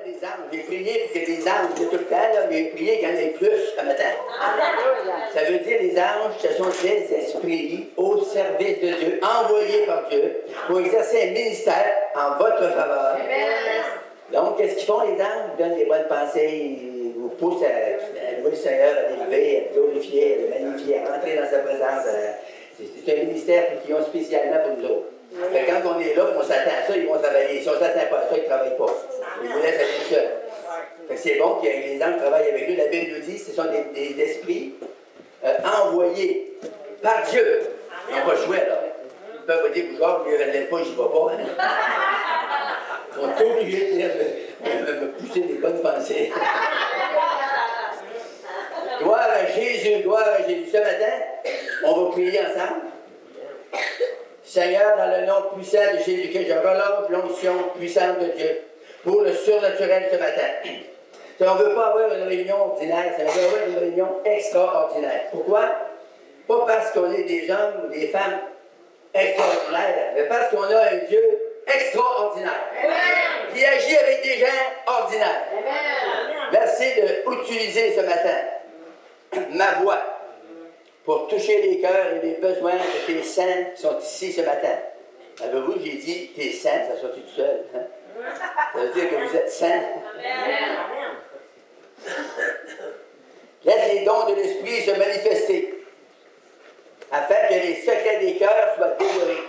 des anges. J'ai prié pour que les anges, de tout le temps, là, mais j'ai prié qu'il y en ait plus ce matin. Ça veut dire les anges, ce sont des esprits au service de Dieu, envoyés par Dieu, pour exercer un ministère en votre faveur. Donc, qu'est-ce qu'ils font, les anges? Ils donnent des bonnes pensées, ils vous poussent à louer le Seigneur, à l'élever, à le glorifier, à le magnifier, à rentrer dans sa présence. C'est un ministère qu'ils ont spécialement pour nous autres. Fait que quand on est là, on s'attend à ça, ils vont travailler. Si on ne s'attend pas à ça, ils ne travaillent pas. Ils vous laissent aller tout seuls. Fait que c'est bon que les anges travaillent avec eux. La Bible nous dit que ce sont des esprits envoyés par Dieu. Ils n'ont pas le choix, là. Ils peuvent vous dire, genre, je ne l'aime pas, j'y vais pas. Ils sont obligés de me pousser des bonnes pensées. Gloire à Jésus, gloire à Jésus. Ce matin, on va prier ensemble. Seigneur, dans le nom puissant de Jésus-Christ, je relâche l'onction puissante de Dieu pour le surnaturel ce matin. Si on ne veut pas avoir une réunion ordinaire, ça veut avoir une réunion extraordinaire. Pourquoi? Pas parce qu'on est des hommes ou des femmes extraordinaires, mais parce qu'on a un Dieu extraordinaire, qui agit avec des gens ordinaires. Merci d'utiliser ce matin ma voix pour toucher les cœurs et les besoins de tes saints qui sont ici ce matin. Avez-vous, j'ai dit tes saints, ça sortit tout seul. Hein? Ça veut dire que vous êtes saints. Laisse les dons de l'Esprit se manifester, afin que les secrets des cœurs soient dévorés,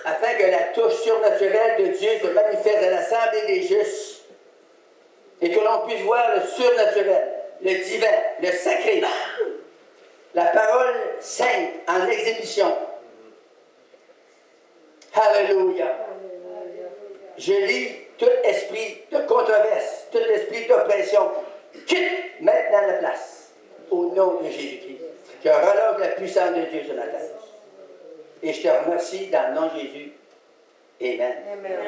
afin que la touche surnaturelle de Dieu se manifeste à l'assemblée des justes, et que l'on puisse voir le surnaturel, le divin, le sacré, la parole sainte en exécution. Alléluia. Je lis tout esprit de controverse, tout esprit d'oppression. Quitte maintenant la place, au nom de Jésus-Christ. Je relâche la puissance de Dieu ce matin. Et je te remercie dans le nom de Jésus. Amen. Amen.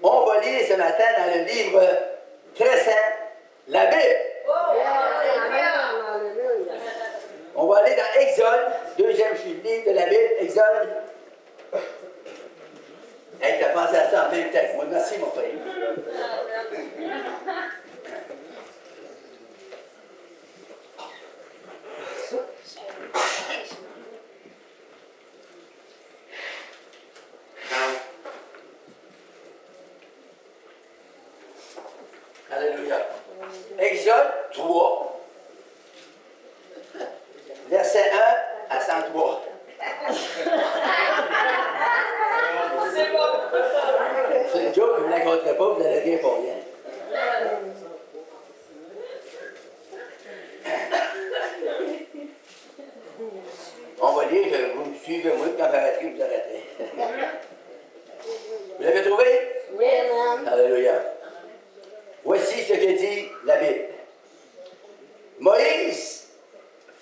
On va lire ce matin dans le livre très saint, la Bible. On va aller dans Exode, deuxième livre de la Bible, Exode. Hey, tu as pensé à ça en même texte. Moi, merci, mon frère. Alléluia. Exode 3, verset 1 à 103. C'est une joke que vous ne raconterez pas, vous allez rien pour rien. On va lire, vous me suivez, moi, quand j'arrêterai, vous arrêterez. Vous l'avez trouvé? Oui, amen. Alléluia. Voici ce que dit la Bible. Moïse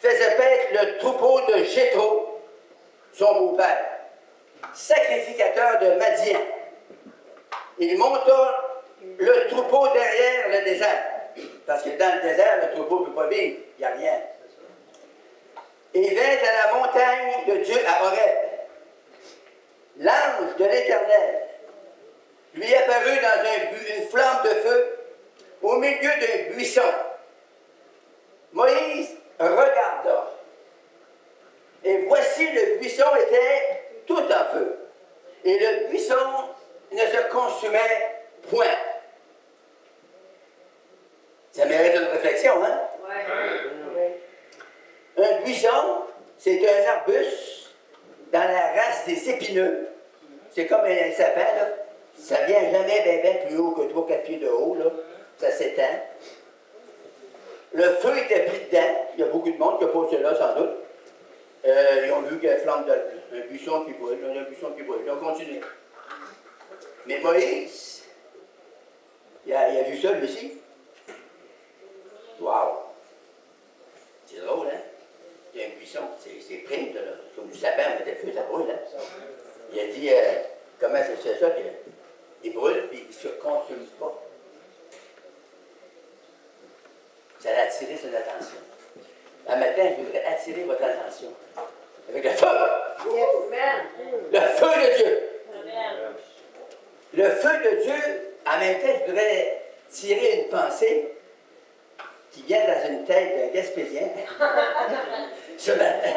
faisait paître le troupeau de Jéthro, son beau-père, sacrificateur de Madian. Il monta le troupeau derrière le désert. Parce que dans le désert, le troupeau ne peut pas vivre. Il n'y a rien. Et vint à la montagne de Dieu à Horeb. L'ange de l'Éternel lui apparut dans une flamme de feu au milieu d'un buisson. Moïse regarda. Et voici, le buisson était tout en feu. Et le buisson ne se consumait point. Ça mérite une réflexion, hein? Ouais. Un buisson, c'est un arbuste dans la race des épineux. C'est comme un sapin, là. Ça ne vient jamais bien plus haut que 3-4 pieds de haut, là. Ça s'étend. Le feu était pris dedans. Il y a beaucoup de monde qui a posé là, sans doute. Ils ont vu qu'il y a une flamme un buisson qui brûle, un buisson qui brûle. Ils ont continué. Mais Moïse, il a vu ça, lui aussi. Wow! C'est drôle, hein? Il y a un buisson, c'est prime, là. Comme du sapin, on mettait le feu, ça brûle, hein? Il a dit, comment c'est ça qu'il brûle, puis il ne se consume pas. Ça a attiré son attention. Un matin, je voudrais attirer votre attention. Avec le feu! Le feu de Dieu! Le feu de Dieu, en même temps, je voudrais tirer une pensée qui vient dans une tête d'un Gaspésien ce matin.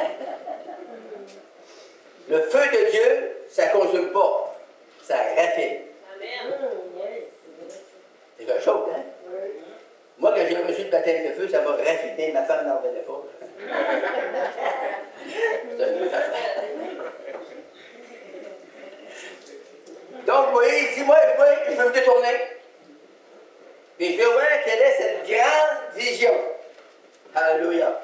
Le feu de Dieu, ça ne consomme pas, ça raffine. C'est quelque chose, hein? Moi, quand j'ai reçu le baptême de feu, ça m'a raffiné, ma femme n'en revenait pas. C'est une autre affaire. Donc, Moïse dit, moi, je veux me détourner. Et je veux voir quelle est cette grande vision. Alléluia.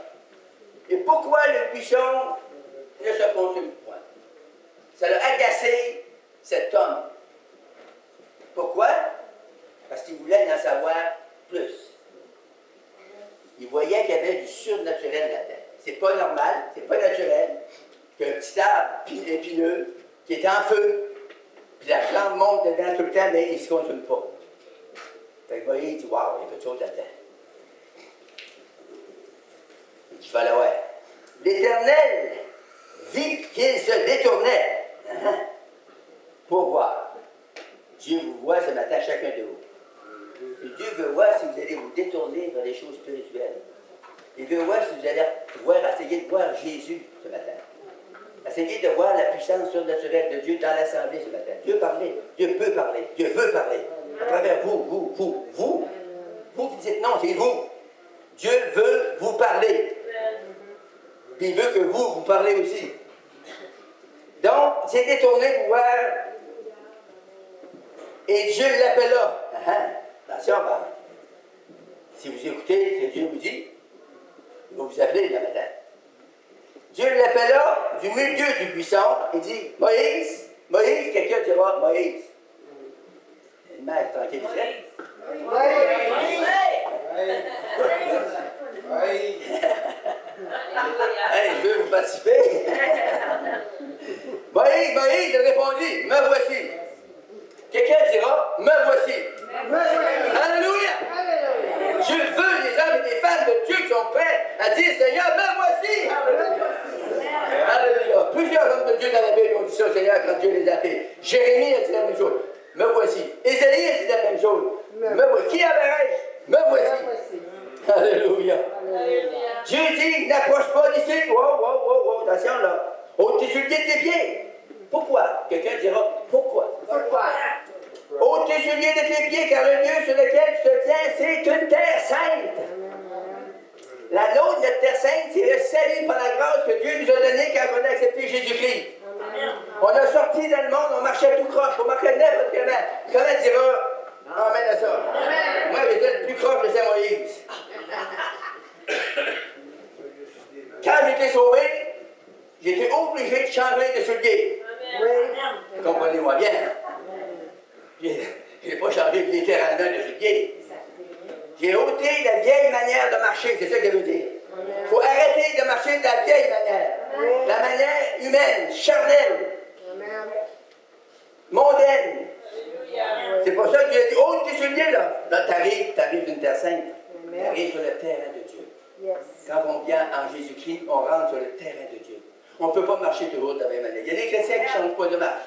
Et pourquoi le buisson ne se consume point? Ça l'a agacé cet homme. Pourquoi? Parce qu'il voulait en savoir plus. Il voyait qu'il y avait du surnaturel là-dedans. C'est pas normal, c'est pas naturel qu'un petit arbre épineux qui est en feu, puis la flamme monte dedans tout le temps, mais il ne se consume pas. Fait que Moïse dit, waouh, il y a quelque chose là-dedans. Il dit, il fallait voir. L'Éternel vit qu'il se détournait pour voir. Dieu vous voit ce matin, chacun de vous. Et Dieu veut voir si vous allez vous détourner vers les choses spirituelles. Il veut voir si vous allez essayer de voir Jésus ce matin. Essayez de voir la puissance surnaturelle de Dieu dans l'assemblée ce matin. Dieu parlait, Dieu peut parler, Dieu veut parler. À travers vous qui dites non, c'est vous. Dieu veut vous parler. Puis il veut que vous parlez aussi. Donc, c'est détourné pour voir. Et Dieu l'appela. Attention, si vous écoutez ce que Dieu vous dit, il va vous appeler là matin. Dieu l'appela du milieu du buisson et dit, Moïse, Moïse, quelqu'un dira, Moïse. Une mère tranquille, hey, je veux vous participer. Moïse, Moïse, il répondit, me voici. Quelqu'un dira, me voici. Alléluia. Dieu veut des hommes et des femmes de Dieu qui sont prêts à dire, Seigneur, me voici. Alléluia. Plusieurs hommes de Dieu dans la Bible ont dit ça au Seigneur quand Dieu les a appelés. Jérémie a dit la même chose. Me voici. Ésaïe a dit la même chose. Me voici. Qui apparaît? Me voici. Alléluia. Dieu dit, n'approche pas d'ici. Wow, attention là. Ôte tes souliers de tes pieds. Pourquoi? Quelqu'un dira, pourquoi? Ôte tes souliers de tes pieds, car le lieu sur lequel tu te tiens, c'est une terre sainte. La nôtre, notre terre sainte, c'est le salut par la grâce que Dieu nous a donné quand on a accepté Jésus-Christ. On a sorti dans le monde, on marchait tout croche, on marchait n'importe comment. Comment dira, amen à ça. Moi, j'étais le plus croche de Saint-Moïse. Quand j'étais sauvé, j'étais obligé de changer de souliers. Comprenez-moi bien. Je n'ai pas changé littéralement de souliers. J'ai ôté la vieille manière de marcher, c'est ça que ça veut dire. Il faut arrêter de marcher de la vieille manière. La manière humaine, charnelle, mondaine. C'est pour ça qu'il a dit, ôte tes souliers là. Là, t'arrives d'une terre sainte. T'arrives sur le terrain de Dieu. Quand on vient en Jésus-Christ, on rentre sur le terrain de Dieu. On ne peut pas marcher toujours de la même manière. Il y a des chrétiens qui ne changent pas de marche.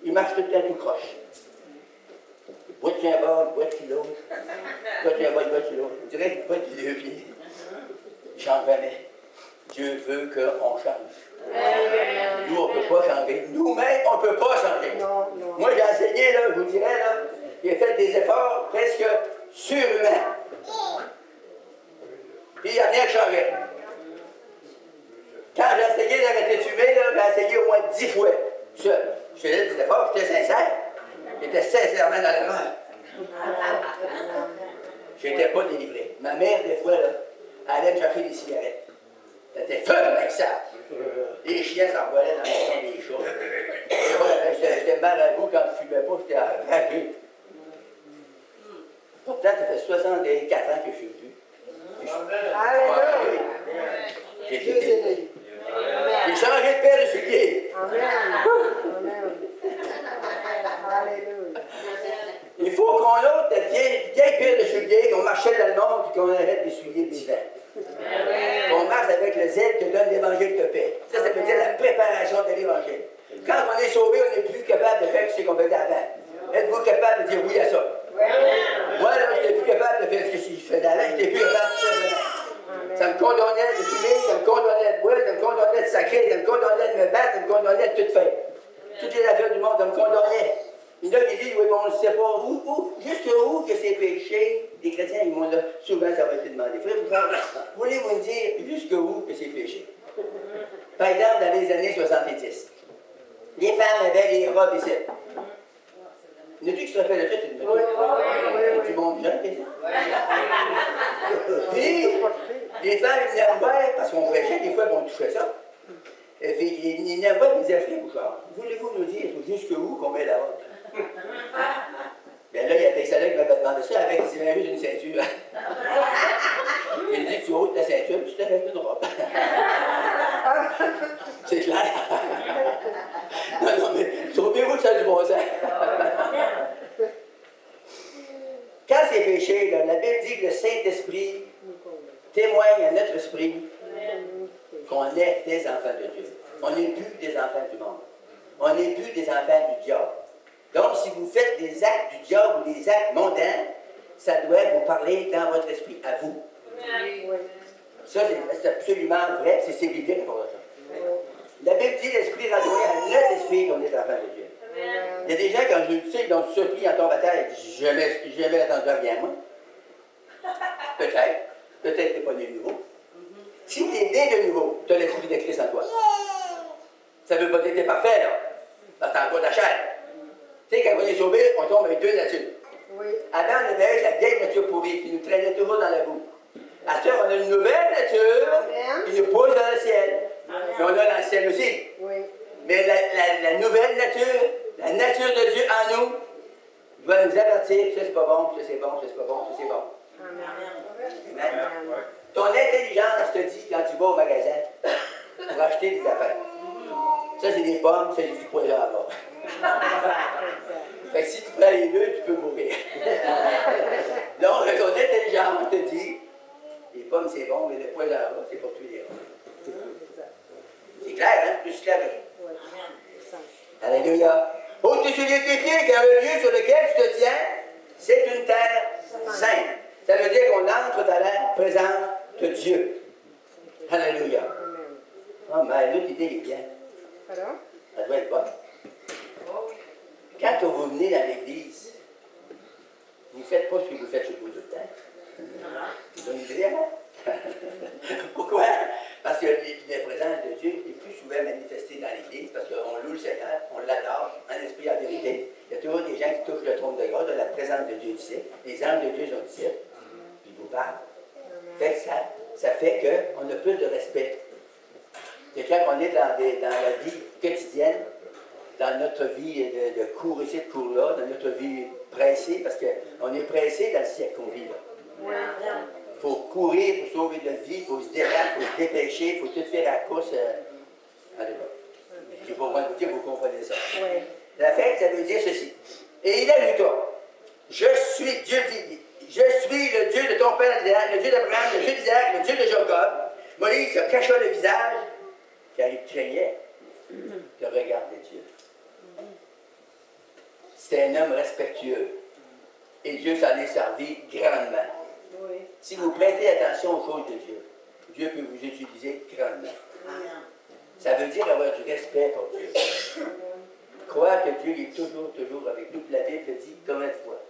Ils marchent tout le temps tout croche. Bois-tu un bord, bois-tu l'autre. Bois-tu un bord, bois-tu l'autre. On dirait qu'il boit du deux pieds. Il ne change jamais. Dieu veut qu'on change. Nous, on ne peut pas changer. Nous-mêmes, on ne peut pas changer. Moi, j'ai enseigné, là, je vous dirais, là, j'ai fait des efforts presque surhumains. Puis il n'y a rien qui changeait. Quand j'ai essayé d'arrêter de fumer, j'ai essayé au moins 10 fois. Seul. Je faisais des efforts, j'étais sincère. J'étais sincèrement dans l'erreur. Je n'étais pas délivré. Ma mère, des fois, là, elle allait me chercher des cigarettes. C'était fun avec ça. Les chiens s'envolaient dans le maison des chats. J'étais marabout quand je ne fumais pas, j'étais enragé. Pourtant, ça fait 64 ans que je ne fume plus. Alléluia! J'ai changé de paire de souliers. Il faut qu'on ôte cette vieille paire de souliers, qu'on marchait dans le monde et qu'on arrête des souliers divins. Qu'on marche avec le zèle que donne l'évangile de paix. Ça veut dire la préparation de l'évangile. Quand on est sauvé, on n'est plus capable de faire ce qu'on faisait avant. Êtes-vous capable de dire oui à ça? Moi, là, j'étais ces péchés, les chrétiens, ils m'ont là, souvent ça va être demandé. Frère, voulez-vous me dire jusqu'où que c'est péché? Par exemple, dans les années 70, les femmes avaient les robes ici. N'as-tu qui se rappelle de ça? C'est du monde jeune, c'est ça? Puis, les femmes, ils venaient me voir, parce qu'on prêchait, des fois, on touchait ça. Et puis, ils venaient me voir, ils disaient, Frère Bouchard, voulez-vous nous dire jusqu'où qu'on met la robe? Bien là, il y a des salariés qui m'avaient demandé ça avec juste une ceinture. Il dit, tu ôtes ta ceinture, puis tu te restes une robe. C'est clair. Non, mais trouvez-vous que ça a du bon sens? Quand c'est péché, là, la Bible dit que le Saint-Esprit témoigne à notre esprit qu'on est des enfants de Dieu. On n'est plus des enfants du monde. On n'est plus des enfants du diable. Donc, si vous faites des actes du diable ou des actes mondains, ça doit vous parler dans votre esprit, à vous. Ça, c'est absolument vrai, c'est biblique pour ça. La Bible dit l'esprit renvoie à notre esprit qu'on est enfant de Dieu. Il y a des gens, quand je dis ça, ils ont surpris en tombant à terre, ils disent, jamais entendu rien, moi. Peut-être que tu n'es pas né de nouveau. Si tu es né de nouveau, tu as l'esprit de Christ en toi. Ça ne veut pas dire que tu es parfait, là. Parce que tu as encore de la chair. Tu sais, quand on est sauvé, on tombe avec deux natures. Avant, on avait la vieille nature pourrie qui nous traînait toujours dans la boue. À ce moment, on a une nouvelle nature qui nous pousse dans le ciel. Mais on a dans le ciel aussi. Mais la nouvelle nature, la nature de Dieu en nous, doit nous avertir que ça c'est pas bon, ça c'est bon, ça c'est pas bon, ça c'est bon. Amen. Ton intelligence te dit quand tu vas au magasin pour acheter des affaires. Ça c'est des pommes, ça c'est du poison à mort. Fait que si tu prends les deux, tu peux mourir. Donc, ton intelligence te dit, les pommes c'est bon, mais le poison à mort, c'est pour tuer les rats. C'est clair, hein? Plus clair que ça. Alléluia. Au-dessus de tes pieds, car le lieu sur lequel tu te tiens, c'est une terre sainte. Ça veut dire qu'on entre dans la présence de Dieu. Alléluia. Ah, mais l'autre idée est bien. Ça doit être bonne. Quand vous venez dans l'église, vous ne faites pas ce que vous faites chez vous tout le temps. Vous avez une idée, hein? Pourquoi? Parce que la présence de Dieu est plus souvent manifestée dans l'Église, parce qu'on loue le Seigneur, on l'adore, en esprit et en vérité. Il y a toujours des gens qui touchent le trône de grâce, de la présence de Dieu ici. Les âmes de Dieu sont ici, puis ils vous parlent. Fait que ça fait qu'on a plus de respect. Et quand on est dans la vie quotidienne, dans notre vie de cours ici, de cours là, dans notre vie pressée, parce qu'on est pressé dans le siècle qu'on vit là. Il faut courir pour sauver notre vie, il faut se débattre, il faut se dépêcher, il faut tout faire à la course. Allez, je n'ai pas besoin de vous dire, vous comprenez ça. La fête, ça veut dire ceci. Et il ajouta, je suis Dieu dit, je suis le Dieu de ton père, le Dieu d'Abraham, le Dieu d'Isaac, le Dieu de Jacob. Moïse se cacha le visage, car il craignait le regard de Dieu. C'était un homme respectueux. Et Dieu s'en est servi grandement. Si vous prêtez attention aux choses de Dieu, Dieu peut vous utiliser grandement. Ça veut dire avoir du respect pour Dieu. Croire que Dieu est toujours avec nous. La Bible dit combien de fois?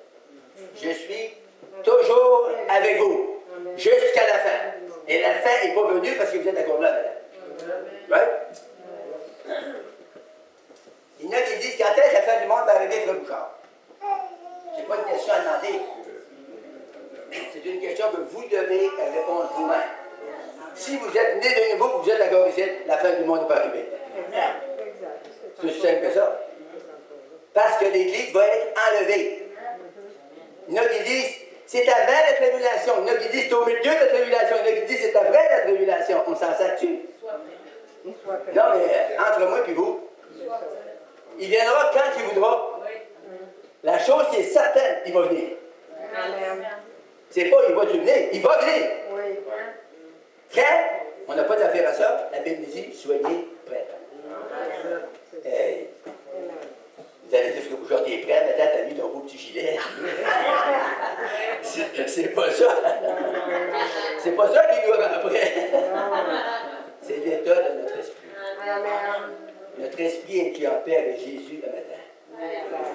Je suis toujours avec vous, jusqu'à la fin. Et la fin n'est pas venue parce que vous êtes encore là, madame. Right? Il y en a qui disent quand est-ce la fin du monde va arriver, Frère Bouchard? Ce n'est pas une question à demander. C'est une question que vous devez répondre vous-même. Si vous êtes né de nouveau, vous êtes d'accord ici, la fin du monde n'est pas arrivée. C'est aussi simple que ça. Parce que l'Église va être enlevée. Il y en a qui disent, c'est avant la tribulation. Il y en a qui disent, c'est au milieu de la tribulation. Il y en a qui disent, c'est après la tribulation. On s'en sert-tu? Non, mais entre moi et vous, il viendra quand il voudra. La chose qui est certaine, il va venir. C'est pas il va venir, il va venir. Quand on n'a pas d'affaire à ça, la Bible dit, soyez prêts. Hey. Vous allez dire que Bouchard est prêt, maintenant t'as mis ton beau petit gilet. C'est pas ça. C'est pas ça qui doit après. C'est l'état de notre esprit. Notre esprit est en paix avec Jésus le matin.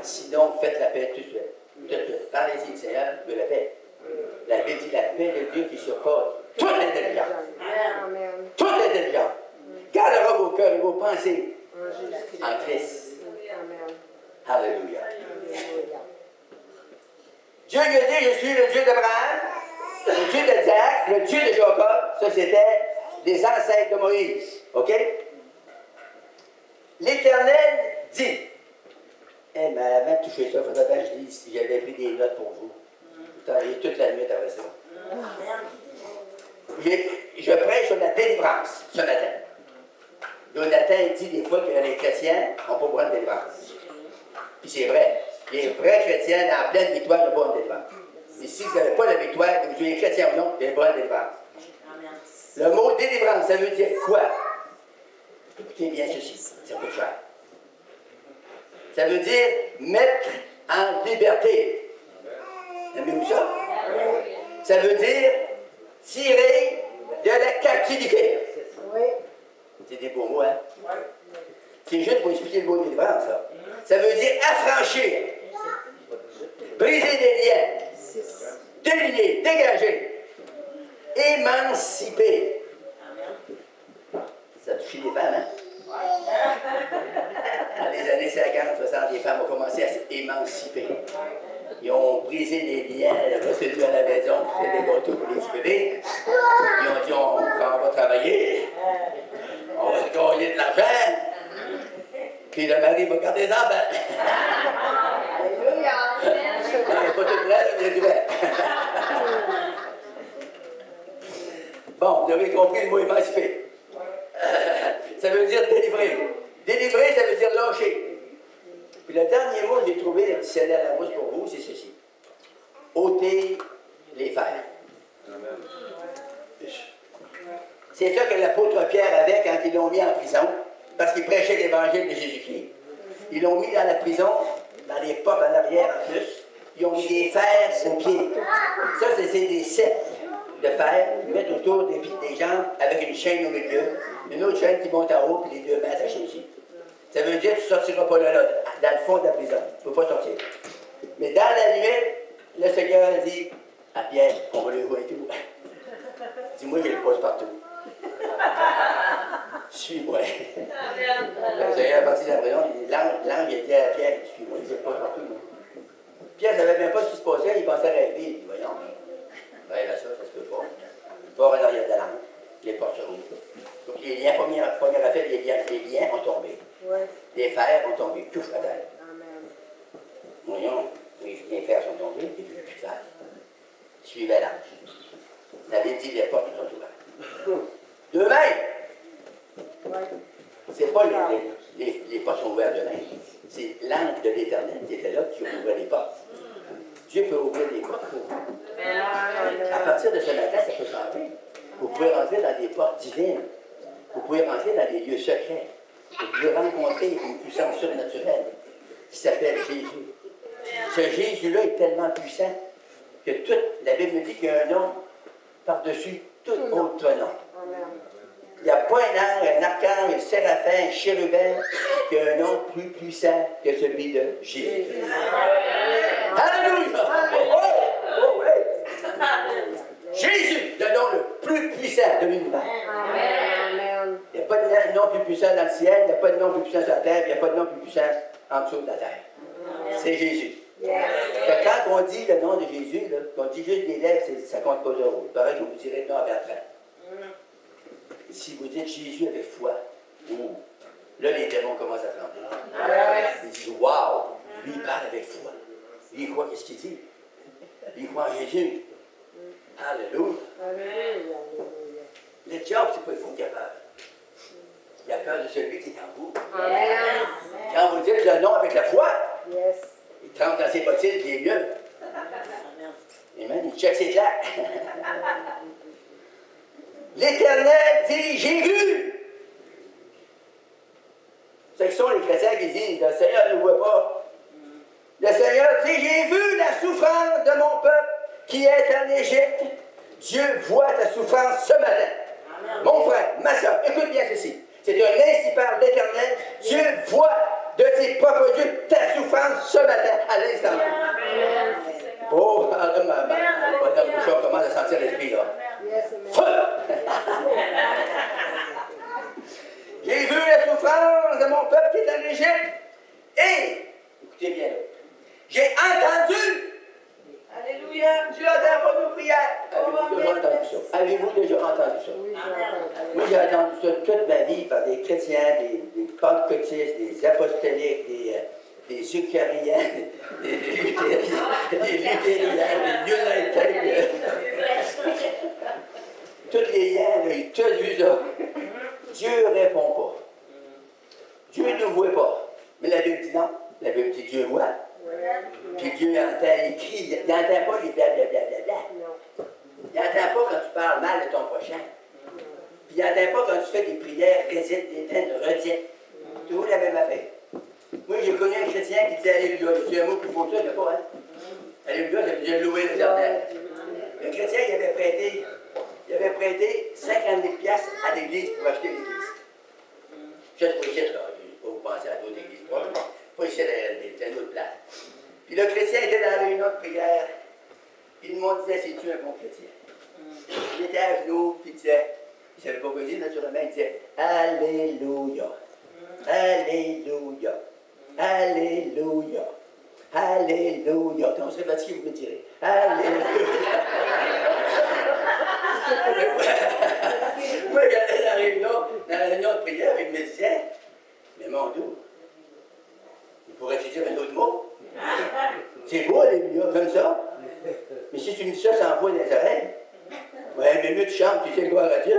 Sinon, faites la paix tout de suite. Parlez-y du Seigneur, veut la paix. La Bible dit la paix de Dieu qui surpasse toute intelligence. Toute intelligence. Gardera vos cœurs et vos pensées en Christ. Alléluia. Dieu lui a dit, je suis le Dieu d'Abraham, le Dieu d'Isaac, le Dieu de Jacob. Ça, c'était les ancêtres de Moïse. OK? L'Éternel dit, eh, mais avant de toucher ça, il faudrait que je dise si j'avais pris des notes pour vous. Vous travaillez toute la nuit après ça. Je prêche sur la délivrance ce matin. Jonathan dit des fois que les chrétiens n'ont pas besoin de délivrance. Puis c'est vrai. Les vrais chrétiens, en pleine victoire, n'ont pas besoin de délivrance. Et si vous n'avez pas la victoire, que vous soyez chrétien ou non, vous n'avez pas besoin de délivrance. Le mot délivrance, ça veut dire quoi? Écoutez bien ceci, ça coûte cher. Ça veut dire mettre en liberté. Aimez-vous ça? Ça veut dire tirer de la captivité. C'est des beaux mots, hein? C'est juste pour expliquer le mot délivrance, ça. Ça veut dire affranchir, briser des liens, délier, dégager, émanciper. Ça touche les femmes, hein? Dans les années 50, 60, les femmes ont commencé à s'émanciper. Ils ont brisé les liens, celui à la maison qui fait des gâteaux pour les petits bébés. Ils ont dit, on va travailler, on va se gagner de l'argent, puis le mari va garder les enfants. Non, il n'est pas tout vrai, il y a du vrai. Bon, vous avez compris le mot émanciper. Ça veut dire délivrer. Délivrer, ça veut dire lâcher. Puis le dernier mot que j'ai trouvé additionnel à la mousse pour vous, c'est ceci. Ôter les fers. C'est ça que l'apôtre Pierre avait quand ils l'ont mis en prison, parce qu'il prêchait l'évangile de Jésus-Christ. Ils l'ont mis dans la prison, dans les portes en arrière en plus. Ils ont mis des fers aux pieds. Ça, c'est des sept de fer, ils mettent autour des jambes avec une chaîne au milieu, une autre chaîne qui monte en haut, puis les deux mains attachées ici. Ça veut dire que tu ne sortiras pas là, dans le fond de la prison. Tu ne peux pas sortir. Mais dans la nuit, le Seigneur a dit à Pierre, on va le voir et tout. Dis-moi, je le pose partout. Suis-moi. Le Seigneur est parti de la prison, l'ange a dit à Pierre, suis-moi, il le pose partout. Pierre ne savait même pas ce qui se passait, il pensait rêver. Il dit, voyons. Ben là, ça se peut pas. Il va en arrière de la langue, les portes se rouvrent. Donc les liens, première affaire, les liens ont tombé. Ouais. Les fers ont tombé, pouf, à terre. Voyons, les fers sont tombés, et puis plus de fer. Suivez l'ange. La Bible dit les portes sont ouvertes. De même! Ouais. C'est pas les portes sont ouvertes de même. C'est l'ange de l'Éternel qui était là qui ouvrait les portes. Dieu peut ouvrir des portes pour vous. À partir de ce matin, ça peut changer. Vous pouvez rentrer dans des portes divines. Vous pouvez rentrer dans des lieux secrets. Vous pouvez rencontrer une puissance surnaturelle qui s'appelle Jésus. Ce Jésus-là est tellement puissant que la Bible dit qu'il y a un nom par-dessus tout autre nom. Il n'y a pas un ange, un archange, un séraphin, un chérubin qui a un nom plus puissant que celui de Jésus. Alléluia! Oh, ouais. Jésus, le nom le plus puissant de l'univers. Il n'y a pas de nom plus puissant dans le ciel, il n'y a pas de nom plus puissant sur la terre, il n'y a pas de nom plus puissant en dessous de la terre. C'est Jésus. Quand on dit le nom de Jésus, là, on dit juste des lèvres, ça compte pas d'euros. Il paraît que vous direz le nom à Bertrand. Si vous dites Jésus avec foi, là les démons commencent à trembler. Ils disent waouh, lui il parle avec foi. Lui il croit, qu'est-ce qu'il dit? Lui il croit en Jésus. Alléluia. Le diable, c'est pas vous qui a peur. Il a peur de celui qui est en vous. Quand vous dites le nom avec la foi, il tremble dans ses bottines et il est mieux. Amen. Il check ses claques. L'Éternel dit, j'ai vu. Ce sont les chrétiens qui disent, le Seigneur ne voit pas. Le Seigneur dit, j'ai vu la souffrance de mon peuple qui est en Égypte. Dieu voit ta souffrance ce matin. Amen. Mon frère, ma soeur, écoute bien ceci. C'est un ainsi parle l'Éternel. Dieu voit de ses propres yeux ta souffrance ce matin, à l'instant même. Oh, madame Bouchard commence à sentir l'esprit, là. Feu! J'ai vu la souffrance de mon peuple qui est en Égypte. Et, écoutez bien, j'ai entendu. Alléluia. Dieu entend pas nos prières. Avez-vous déjà entendu ça? Moi, j'ai entendu ça toute ma vie par des chrétiens, des pentecôtistes, des apostoliques, des euchariens, des luthériens, des United. Toutes les liens, j'ai tout vu ça. Dieu ne répond pas. Dieu ne nous voit pas. Mais la Bible dit non. La Bible dit Dieu voit. Puis Dieu entend, il crie. Il n'entend pas les blablabla. Il n'entend pas quand tu parles mal de ton prochain. Puis il n'entend pas quand tu fais des prières, récites, des têtes, redites. Toujours la même affaire. Moi, j'ai connu un chrétien qui disait Alléluia. C'est un mot plus beau que ça, il n'y a pas, hein? Alléluia, ça veut dire louer l'éternel. Le chrétien, il avait prêté 50 000 piastres à l'église pour acheter l'église. Ça, c'est pas ici, là. Vous pensez à d'autres églises, pas ici à la RLB, c'est une autre place. Puis le chrétien était dans la réunion de prière. Puis le monde disait, c'est-tu un bon chrétien? Il était à genoux, puis il disait, il ne savait pas quoi dire, naturellement, il disait, Alléluia, Alléluia, Alléluia, Alléluia. Quand on serait fatigué, vous me direz, Alléluia. Moi, j'allais dans la réunion de prière, il me disait, mais mon Dieu, il pourrait te dire un autre mot. C'est beau, Alléluia, comme ça. Mais si tu me dis ça, ça envoie dans les oreilles. Ouais, mais mieux tu chantes, tu sais, gloire à Dieu.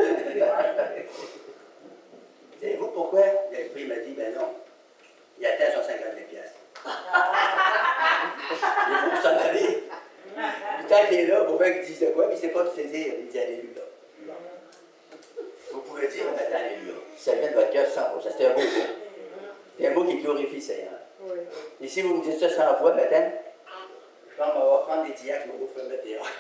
Savez-vous pourquoi? L'esprit m'a dit, ben non, il attend son 50 000 piastres. Il faut s'en aller. Puis tant qu'il est là, il faut bien qu'il dise de quoi, puis il ne sait pas te saisir, il dit Alléluia. Vous pouvez dire, attends, Alléluia. Ça vient de votre cœur 100%. C'est un beau mot. C'est un mot qui glorifie le Seigneur. Oui. Et si vous me dites ça 100 fois, maintenant, je pense qu'on va prendre des diacres, on va vous faire mettre dehors.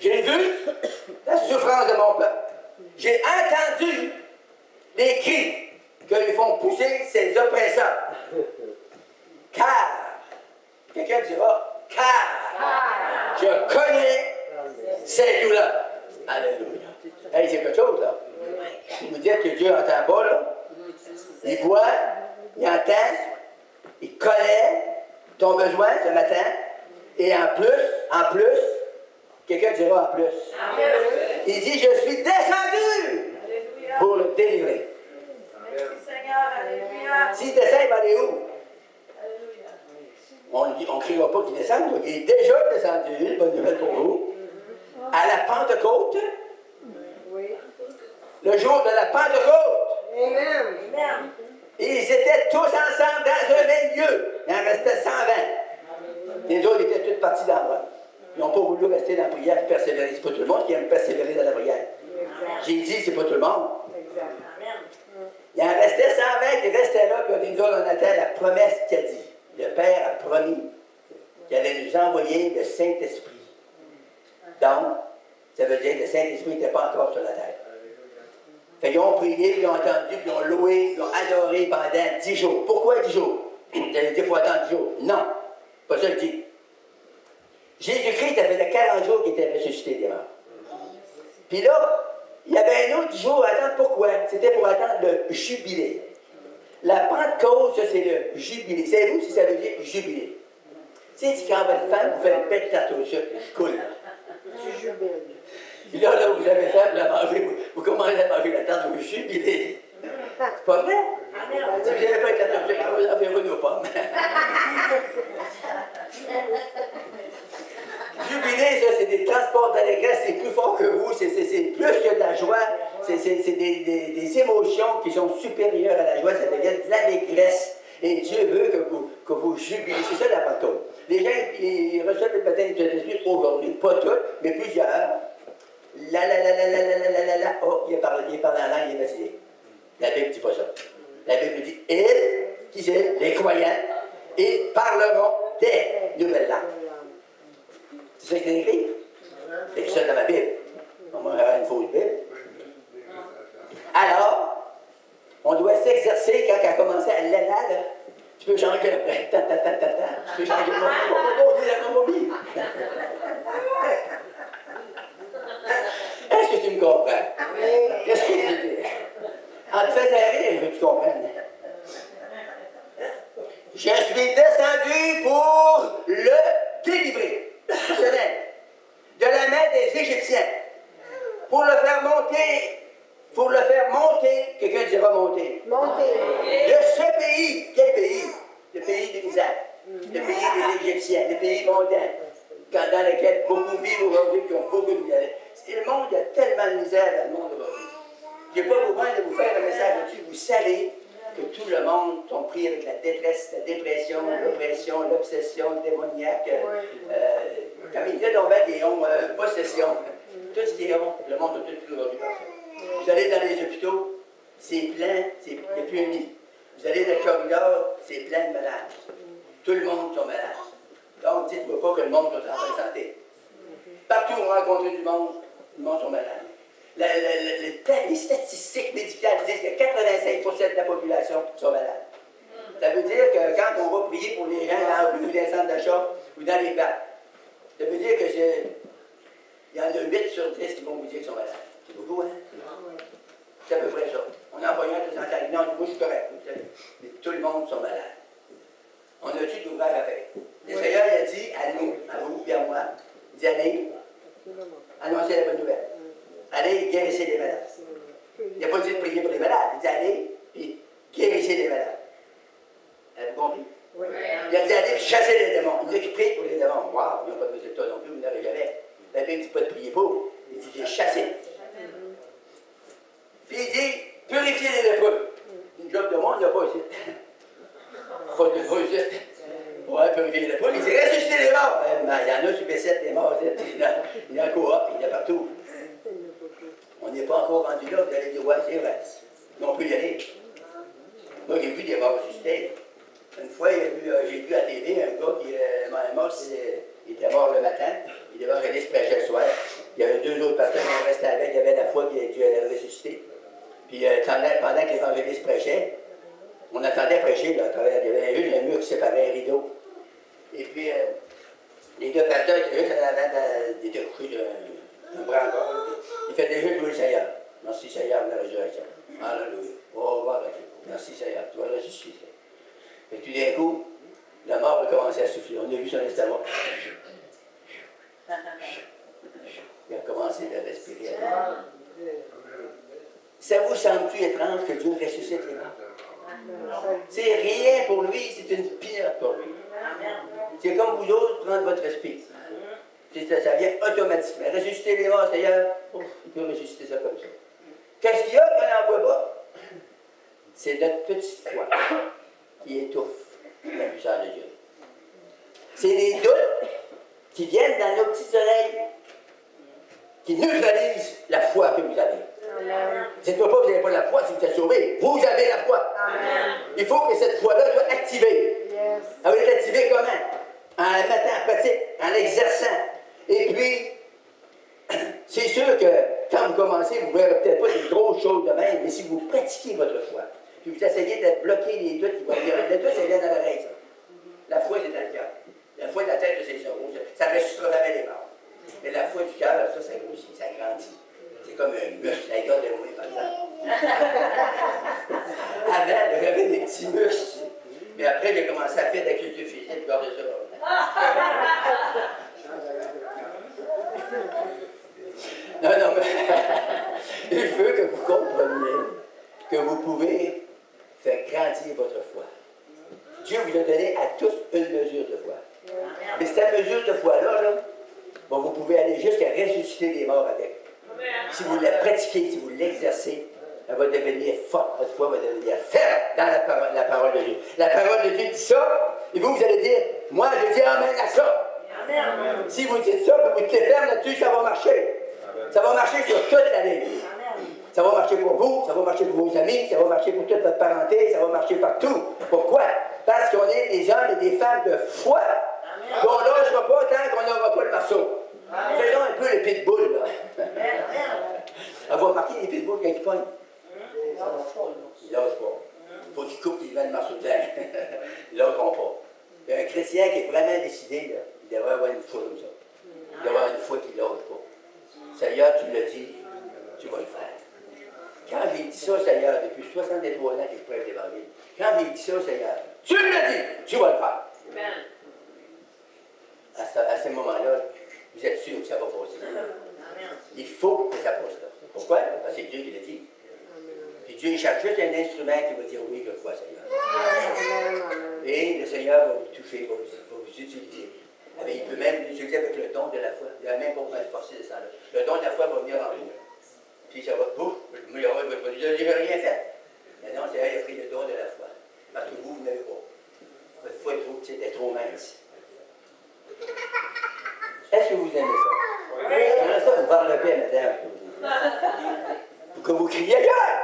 J'ai vu la souffrance de mon peuple. J'ai entendu les cris que lui font pousser ses oppresseurs. Car, quelqu'un dira, car je connais ces douleurs. Alléluia. Hey, c'est quelque chose, là. Si vous dites que Dieu n'entend pas, là, il voit, il entend, il connaît ton besoin ce matin, et en plus, quelqu'un dira en plus. Il dit, je suis descendu pour le délivrer. Merci Seigneur, alléluia. S'il descend, il va aller où? On ne criera pas qu'il descende, il est déjà descendu, bonne nouvelle pour vous, à la Pentecôte. Le jour de la Pentecôte. Amen. Ils étaient tous ensemble dans un même lieu. Il en restait 120. Les autres étaient tous partis dans le roi. Ils n'ont pas voulu rester dans la prière et persévérer. C'est pas tout le monde qui aime persévérer dans la prière. J'ai dit, c'est pas tout le monde. Il en restait 120 qui restaient là, puis on attend la promesse qu'il a dit. Le Père a promis qu'il allait nous envoyer le Saint-Esprit. Donc, ça veut dire que le Saint-Esprit n'était pas encore sur la terre. Fait qu'ils ont prié, puis ils ont entendu, puis ils ont loué, puis ils ont adoré pendant 10 jours. Pourquoi 10 jours? Vous allez dire qu'il faut attendre 10 jours. Non, pas ça le dit. Jésus-Christ, ça faisait 40 jours qu'il était ressuscité des morts. Puis là, il y avait un autre 10 jours à attendre. Pourquoi? C'était pour attendre le jubilé. La Pentecôte, ça c'est le jubilé. Savez-vous si ça veut dire jubilé? C'est quand votre femme vous fait une belle tarte au sucre, je coule. Tu jubiles. Puis là, vous avez fait, vous commencez à manger la tarte, vous jubilez. C'est pas vrai? Si vous n'avez pas une tarte au sucre, vous en verrez nos pommes. Jubilé, ça, c'est des transports d'allégresse, c'est plus fort que vous, c'est plus que de la joie, c'est des émotions qui sont supérieures à la joie, ça devient de l'allégresse. Et Dieu veut que vous jubilez. C'est ça la Pentecôte. Les gens, ils reçoivent le baptême du Saint-Esprit aujourd'hui, pas tous, mais plusieurs. Oh, il parle en langue, il est vacillé. La Bible ne dit pas ça. La Bible dit, qui c'est? Les croyants, ils parleront des nouvelles langues. C'est ça qui est écrit? C'est écrit ça dans ma Bible. On va avoir une fausse Bible. Alors, on doit s'exercer quand elle a commencé à l'année, peux changer après. Ta, ta, ta, ta, ta. Tu peux changer la momie. Est-ce que tu me comprends? Qu'est-ce que je veux dire? En te faisant rire, je veux que tu comprennes. Je suis descendu pour le délivrer. De la main des Égyptiens. Pour le faire monter, quelqu'un dira monter. De ce pays, quel pays? Le pays des misères. Le pays des Égyptiens, le pays mondain, dans lequel beaucoup vivent aujourd'hui, qui ont beaucoup de misère. Le monde, il y a tellement de misère dans le monde aujourd'hui. Je n'ai pas besoin de vous faire un message là-dessus. Vous savez que tout le monde sont pris avec la détresse, la dépression, l'oppression, l'obsession démoniaque. Comme il y a dans des possessions. Tout ce qui est rond, le monde est tout aujourd'hui par ça. Vous allez dans les hôpitaux, c'est plein, il n'y a plus un lit. Vous allez dans le corridor, c'est plein de malades. Tout le monde sont malades. Donc, dites-moi pas que le monde est en bonne santé. Partout où on rencontre du monde sont malades. Les statistiques médicales disent que 85% de la population sont malades. Ça veut dire que quand on va prier pour les gens dans la rue ou dans les centres d'achat ou dans les parcs, ça veut dire que il y en a 8 sur 10 qui vont vous dire qu'ils sont malades. C'est beaucoup, hein? C'est à peu près ça. On a envoyé un présentant. Non, moi je suis correct. Mais tout le monde sont malades. On a-tu de l'ouvrage à faire? Le Seigneur il a dit à nous, à vous et à moi, il dit allez, annoncez la bonne nouvelle. Allez, guérissez les malades. Il n'a pas dit de prier pour les malades. Il dit allez, puis guérissez les malades. Avez-vous compris? Oui. Il a dit allez, puis chassez les démons. Il dit qu'il prie pour les démons. Waouh, ils n'ont pas de résultat non plus, vous n'aurez jamais. La Bible ne dit pas de prier pour. Il dit de les chasser. Puis il dit purifiez les lépreux. Une job de monde, il n'y a pas ici. Pas de lépreux ici. Ouais, purifier les lépreux. Il dit ressuscitez les morts. Il y en a sur P7 des morts. Il y en a en coop, il y en a partout. On n'est pas encore rendu là, vous allez dire, ouais, c'est vrai. Mais on peut y aller. Moi, j'ai vu des morts ressuscités. Une fois, j'ai vu à la télé un gars qui est mort, il était mort le matin, il devait aller se prêcher le soir. Il y avait 2 autres pasteurs qui restaient avec, il y avait la foi qui allait le ressusciter. Puis pendant que l'évangéliste prêchait, on attendait prêcher, là, il y avait juste un mur qui séparait un rideau. Et puis, les 2 pasteurs étaient juste en avant, ils étaient couchés d'un bras encore. Il fait déjà louer le Seigneur. Merci Seigneur de la résurrection. Alléluia. Oh, gloire à Dieu. Merci Seigneur, tu vas le ressusciter. Et tout d'un coup, la mort a commencé à souffler. On a vu son estomac. Il a commencé à respirer. Ça vous semble-tu étrange que Dieu ressuscite les morts? C'est rien pour lui, c'est une pinotte pour lui. C'est comme vous autres prendre votre esprit. Ça vient automatiquement. Ressusciter les morts, Seigneur, il peut ressusciter ça comme ça. Qu'est-ce qu'il y a qu'on n'en voit pas? C'est notre petite foi qui étouffe la puissance de Dieu. C'est les doutes qui viennent dans nos petites oreilles, qui neutralisent la foi que vous avez. Dites-moi pas que vous n'avez pas la foi si vous êtes sauvé. Vous avez la foi. Amen. Il faut que cette foi-là soit activée. Yes. Elle va être activée comment? En la mettant en pratique, en l'exerçant. Et puis, c'est sûr que quand vous commencez, vous ne verrez peut-être pas des grosses choses de même, mais si vous pratiquez votre foi, puis vous essayez de bloquer les doutes qui vont venir. Les doutes, ça vient dans l'oreille, ça. La foi, c'est dans le cœur. La foi de la tête, c'est ça. Ça ressuscitera jamais les morts. Mais la foi du cœur, ça grossit, ça grandit. C'est comme un muscle, la gueule de moi, par exemple. Avant, j'avais des petits muscles. Mais après, j'ai commencé à faire de la culture physique, regardez ça. Non, mais je veux que vous compreniez que vous pouvez faire grandir votre foi. Dieu vous a donné à tous une mesure de foi. Mais cette mesure de foi-là, bon, vous pouvez aller jusqu'à ressusciter des morts avec. Si vous la pratiquez, si vous l'exercez, elle va devenir forte, votre foi va devenir ferme dans la parole de Dieu. La parole de Dieu dit ça, et vous allez dire, moi je dis amen à ça. Amen. Si vous dites ça, vous êtes ferme là-dessus, ça va marcher. Ça va marcher sur toute la ligne. Ça va marcher pour vous, ça va marcher pour vos amis, ça va marcher pour toute votre parenté, ça va marcher partout. Pourquoi? Parce qu'on est des hommes et des femmes de foi. On ne lâchera pas tant qu'on n'aura pas le marceau. Faisons un peu les pitbulls, là. Vous remarquez les pitbulls quand ils pognent? Ils ne lâchent pas. Il faut qu'ils coupent les vents de morceaux de vin. Ils ne l'autront pas. Et un chrétien qui est vraiment décidé, là, il devrait avoir une foi comme ça. Il devrait avoir une foi qui ne l'autre pas. Seigneur, tu l'as dit, tu vas le faire. Quand j'ai dit ça, Seigneur, depuis 63 ans que je prêche l'Évangile, quand j'ai dit ça, Seigneur, tu l'as dit, tu vas le faire. À ce moment-là, vous êtes sûr que ça va passer. Il faut que ça passe là. Pourquoi? Parce que c'est Dieu qui l'a dit. Puis Dieu il cherche juste un instrument qui va dire oui, je le crois, Seigneur. Et le Seigneur va vous toucher, va vous utiliser. Il peut même vous utiliser avec le don de la foi. Il n'a même pas besoin de forcer de ça. Le don de la foi va venir en vous. Puis ça va, pouf, il va dire, j'ai rien fait. Mais non, c'est il a pris le don de la foi. Parce que vous n'avez pas. Votre foi est trop petite, est trop mince. Est-ce que vous aimez ça? Oui. J'aimerais ça vous parler un peu, madame. Pour que vous criez ailleurs.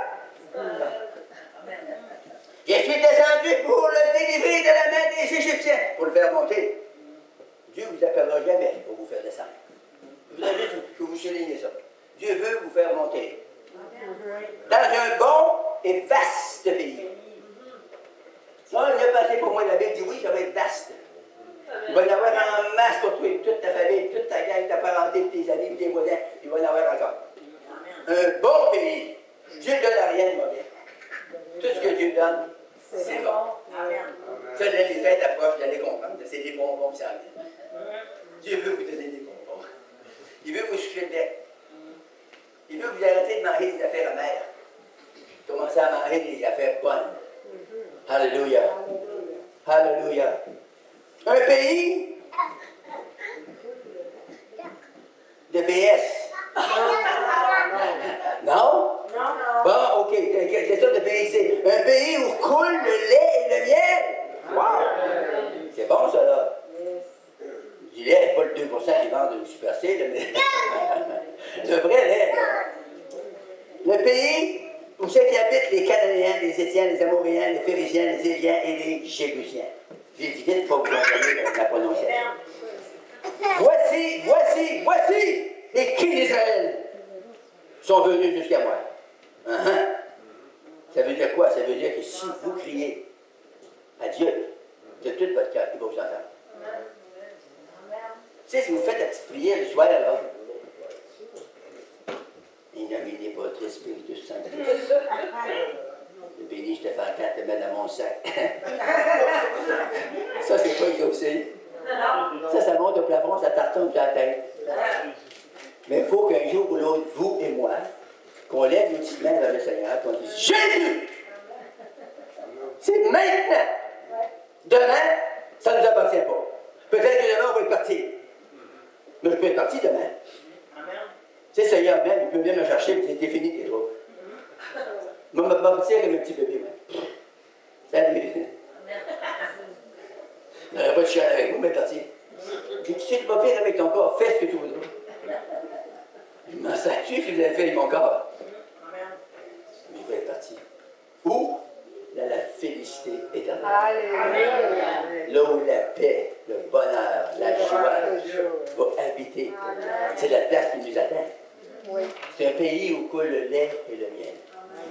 Je suis descendu pour le délivrer de la main des Égyptiens, pour le faire monter. Dieu ne vous appellera jamais pour vous faire descendre. Vous avez dit que vous soulignez ça. Dieu veut vous faire monter. Dans un bon et vaste pays. Ça, il a passé pour moi, la Bible dit oui, ça va être vaste. Il va y en avoir en masse pour toi, toute ta famille, toute ta gang, ta parenté, tes amis, tes voisins. Il va y en avoir encore. Un bon pays. Dieu ne donne rien de mauvais. Tout ce que Dieu donne, c'est bon. Ça, là, les fêtes approchent, vous allez comprendre. C'est des bonbons qui s'en viennent. Dieu veut vous donner des bonbons. Il veut vous sucer le bec. Il veut vous arrêter de manger des affaires amères. Commencez à manger des affaires bonnes. Alléluia. Alléluia. Un pays de BS. Non? Bon, ok. Quelle sorte de pays c'est? Un pays où coule le lait et le miel. Wow! C'est bon, ça, là. Du lait, pas le 2% qui vendent au Super C, là, mais le vrai lait, là. Le pays où c'est qui habitent les Cananéens, les Étiens, les Amoréens, les Phérésiens, les Éliens et les Jébusiens. J'ai dit vite pour vous donner la prononciation. Voici les qui d'Israël sont venus jusqu'à moi. Ça veut dire quoi? Ça veut dire que si vous criez à Dieu de tout votre cœur, il va vous entendre. Tu sais, si vous faites la petite prière le soir, là, Innomine votre esprit Saint. Le béni, je te fais entendre, te mets dans mon sac. Ça, c'est pas exaucé. Ça monte au plafond, ça tartonne sur la tête. Mais il faut qu'un jour ou l'autre, vous et moi, qu'on lève nos petites mains vers le Seigneur, qu'on dise Jésus! C'est maintenant! Demain, ça ne nous appartient pas. Peut-être que demain, on va être parti. Mais je peux être parti demain. Tu sais, Seigneur, même, il peut venir me chercher, puis c'était fini, tes trop. Moi, je vais partir avec un petit bébé, moi. Salut! Je n'aurais pas de chien avec vous, mais parti. Et tu sais, tu vas faire avec ton corps, fais ce que tu voudras. Je m'en sache si vous avez fait avec mon corps. Mais je vais être parti. Où? Dans la félicité éternelle. Là où la paix, le bonheur, la joie vont habiter. C'est la place qui nous attend. C'est un pays où coule le lait et le miel.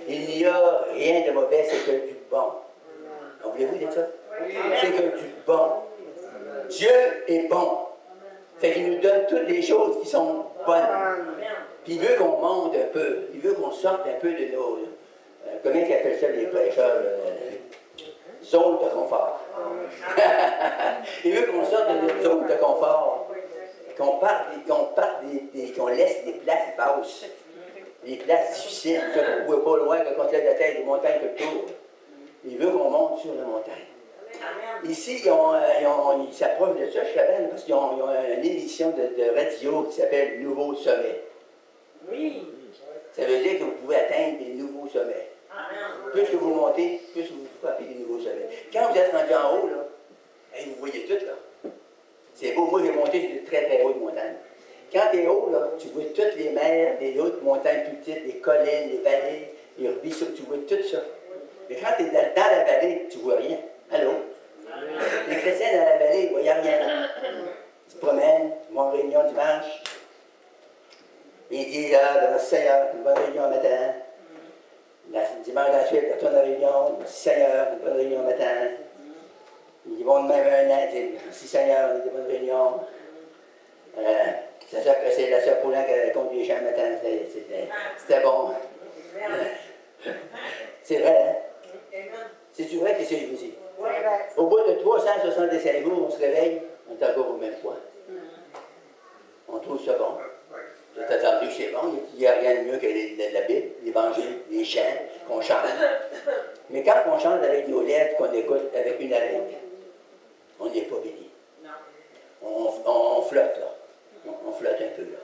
Il n'y a rien de mauvais, c'est que du bon. Voulez-vous dire ça? C'est que du bon. Dieu est bon. Fait qu'il nous donne toutes les choses qui sont bonnes. Puis il veut qu'on monte un peu. Il veut qu'on sorte un peu de nos... comment ils appellent ça les prêcheurs? Zone de confort. Il veut qu'on sorte de notre zone de confort. Qu'on laisse des places basses. Des places difficiles. Qu'on ne voit pas loin, qu'on se lève la tête des montagnes tout le tour. Il veut qu'on monte sur la montagne. Ici, ils s'approchent de ça, je savais, parce qu'ils ont une émission de radio qui s'appelle Nouveau Sommet. Oui. Ça veut dire que vous pouvez atteindre des nouveaux sommets. Plus que vous montez, plus vous frappez des nouveaux sommets. Quand vous êtes rendu en haut, là, vous voyez tout, là. C'est beau. Moi, j'ai monté sur de très, très hautes montagnes. Quand tu es haut, là, tu vois toutes les mers, les autres montagnes plus petites, les collines, les vallées, les ruisseaux, tu vois tout ça. Mais quand tu es dans la vallée, tu ne vois rien. Allô? Les chrétiens dans la vallée, ils ne voyaient rien. Tu te promènes, tu vas en réunion dimanche. Ils disent, dans le Seigneur, une bonne réunion matin. Dimanche ensuite, on retourne à la réunion, 6 Seigneur, une bonne réunion matin. Ils vont de même un an, disent, 6 Seigneur, on a des bonnes réunions. C'est la sœur Poulin qui conduit les chants le matin, c'était bon. C'est vrai, hein? C'est-tu vrai que c'est Jésus? Au bout de 365 jours, on se réveille, on est encore au même point. On trouve ça bon. J'ai entendu que c'est bon, il n'y a rien de mieux que la Bible, l'Évangile, les chants, qu'on chante. Mais quand on chante avec nos lettres, qu'on écoute avec une oreille, on n'est pas béni. On flotte, là. On flotte un peu, là.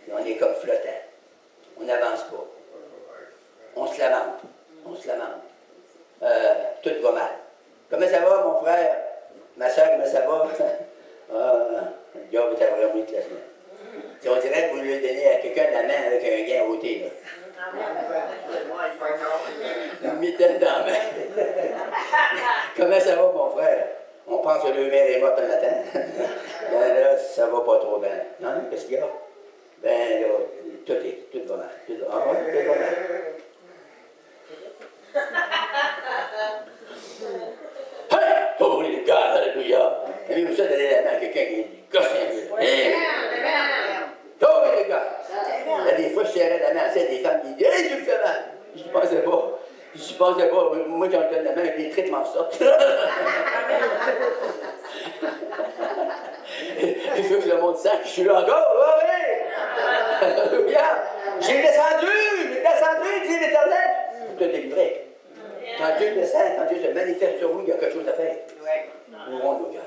Et on est comme flottant. On n'avance pas. On se lamente. On se lamente. Tout va mal. Comment ça va, mon frère? Ma soeur, comment ça va? Le diable est vraiment mieux que la semaine. Si on dirait que vous lui donnez à quelqu'un la main avec un gain ôté, là. Une mitaine dans la main. Comment ça va, mon frère? On pense que le mère est morte le matin. Ben là, ça va pas trop bien. Non, qu'est-ce qu'il y a? Ben là, tout va mal. Tout va mal. Hey! Oh, les gars, alléluia! Avez-vous ça donner la main à quelqu'un qui gosse un peu? Oh, les gars! Là, des fois, je serrais la main à celle des femmes qui disent hey, tu me fais mal! Je ne pensais pas. Je ne pensais pas. Moi, quand je donne la main, les traitements sortent. Il faut que le monde sache que je suis là encore. Oh, oui! Alléluia! J'ai descendu, dit l'Éternel. Pour te délivrer. Quand Dieu descend, quand Dieu se manifeste sur vous, il y a quelque chose à faire. Ouvrons nos cœurs.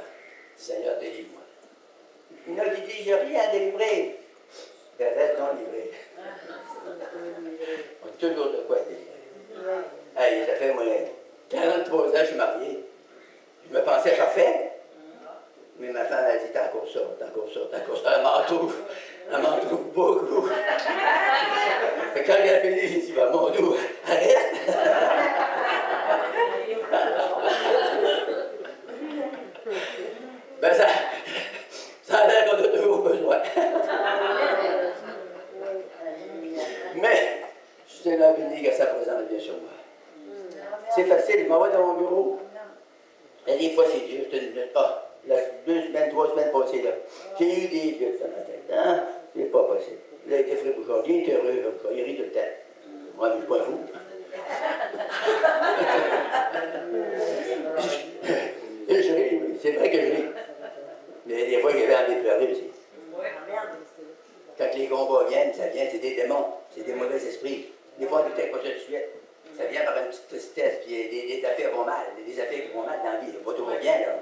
Seigneur, délivre-moi. Il y en a qui disent, j'ai rien à délivrer. Ben, reste non livré. On a toujours de quoi délivrer. Hey, ça fait, moi, 43 ans, je suis marié. Je me pensais parfait. Mais ma femme a dit, t'as encore ça. Elle m'en trouve beaucoup. Et quand elle a fini, j'ai dit, ben, mon Dieu, arrête. Ben, ça a l'air qu'on a toujours besoin. Mais, je suis là béni que ça présente bien sur moi. C'est facile, je m'en vais dans mon bureau. Et des fois, c'est dur. La 2 semaines, 3 semaines passées, là. J'ai eu des vieux dans ma tête. Hein? C'est pas possible. Là, il est aujourd'hui, il est heureux, comme ça. Il rit tout le temps. Moi, je ne suis pas fou. Et je ris, oui. C'est vrai que je ris. Mais des fois, j'avais envie de pleurer aussi. Quand les combats viennent, ça vient, c'est des démons. C'est des mauvais esprits. Des fois, on ne détecte pas ça tout de suite. Ça vient par une petite tristesse, puis des affaires vont mal. Des affaires qui vont mal dans la vie. Pas toujours bien, là.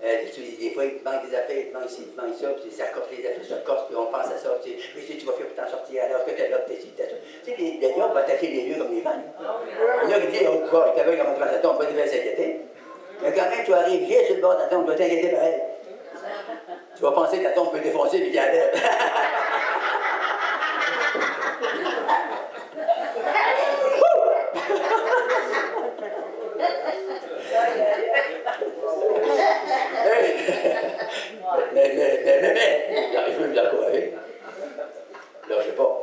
Des fois, il te manque des affaires, il te manque ci, il te manque ça, puis ça corse, les affaires se corsent, puis on pense à ça, puis si tu vas faire pour t'en sortir, alors que t'es là, t'es ci, t'es ça. Tu sais, les lions vont attaquer les lieux comme les vannes. Il y en a qui disent, oh, il t'aveugle comment ça tombe, pas de s'inquiéter. Mais quand même, tu arrives, viens sur le bord de la tombe, tu dois t'inquiéter pareil. Tu vas penser que la tombe peut défoncer, puis qu'il y a l'air. Mais, je veux me l'encourager. Là, je sais pas.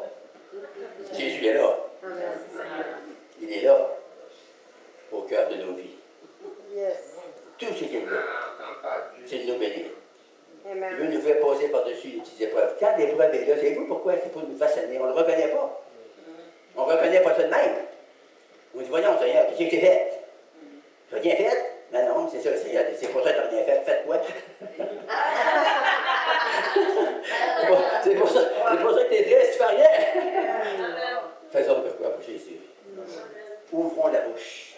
Jésus est là. Il est là, au cœur de nos vies. Tout ce qu'il veut, c'est de nous bénir. Il veut nous faire passer par-dessus les petites épreuves. Quand l'épreuve est là, savez-vous pourquoi? C'est pour nous façonner. On ne le reconnaît pas. On ne reconnaît pas ça de même. On dit, voyons, Seigneur, qu'est-ce que tu as fait? Tu n'as rien fait? Ben non, c'est ça, c'est pour ça que tu n'as rien fait. Faites quoi? C'est pour ça que tu es triste, tu fais rien. Faisons de quoi pour Jésus. Ouvrons la bouche.